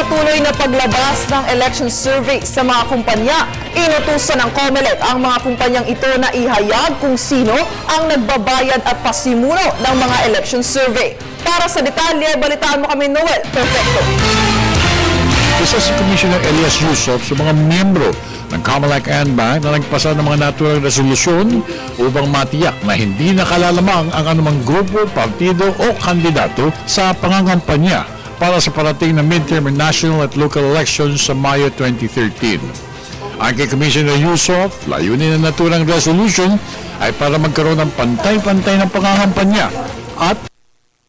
patuloy na paglabas ng election survey sa mga kumpanya, inutusan ng COMELEC ang mga kumpanyang ito na ihayag kung sino ang nagbabayad at pasimuno ng mga election survey. Para sa detalye, balitaan mo kami, Noel Perfecto. Isa si Commissioner Elias Yusuf sa mga miyembro ng COMELEC and Bank na nagpasa ng mga naturang resolusyon upang matiyak na hindi nakalalamang ang anumang grupo, partido o kandidato sa pangangampanya para sa parating na midterm and national at local elections sa Mayo 2013. Ang kay Commissioner Yusuf, layunin ng naturang resolution ay para magkaroon ng pantay-pantay ng pangangampanya at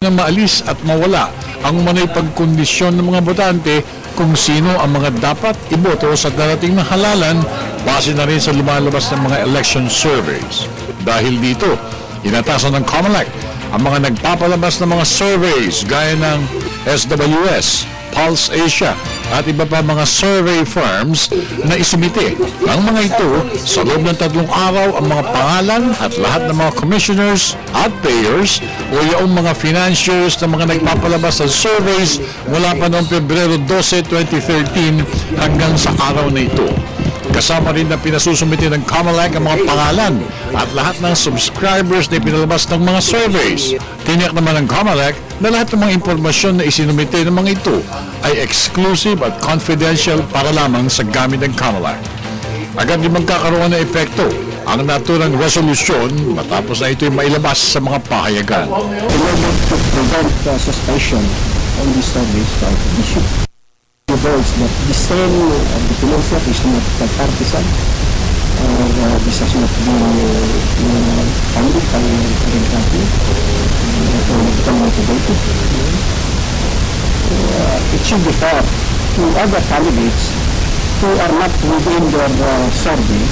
na maalis at mawala ang umano'y pagkondisyon ng mga botante kung sino ang mga dapat iboto sa darating na halalan base na rin sa lumalabas ng mga election surveys. Dahil dito, inatasan ng COMELEC ang mga nagpapalabas ng mga surveys gaya ng SWS, Pulse Asia at iba pa mga survey firms na isumite ang mga ito sa loob ng 3 araw ang mga pangalan at lahat ng mga commissioners at payers o yung mga financiers na mga nagpapalabas ng surveys mula pa noong Pebrero 12, 2013 hanggang sa araw na ito. Kasama rin na pinasusumite ng COMELEC ang mga pangalan at lahat ng subscribers na pinalabas ng mga surveys. Tiniyak naman ng COMELEC na lahat ng mga impormasyon na isinumite ng mga ito ay exclusive at confidential para lamang sa gamit ng COMELEC. Agad din magkakaroon ng epekto ang naturang resolusyon matapos na ito'y mailabas sa mga pahayagan. In order to prevent suspicion on these surveys, we should divulge that the same the philosophy is not partisan or this has not been funded by the country or motivated. It should be fair to other candidates who are not within their survey,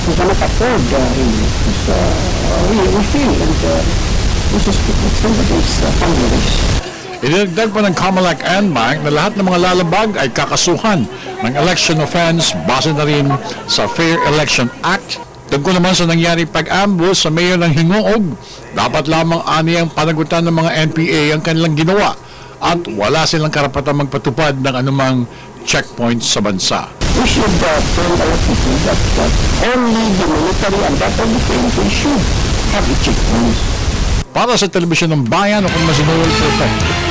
who cannot afford really. We feel and this is somebody's fundraise. Idinagdag pa ng COMELEC and Bank na lahat ng mga lalabag ay kakasuhan ng election offense base na rin sa Fair Election Act. Tungkol naman sa nangyari pag-ambush sa mayor ng Hingoog, dapat lamang aniyang panagutan ng mga NPA ang kanilang ginawa at wala silang karapatang magpatupad ng anumang checkpoint sa bansa. We should tell our people that only the military and that of the country should have a checkpoint. Para sa Telebisyon ng Bayan, ako na si Noel Perfecto.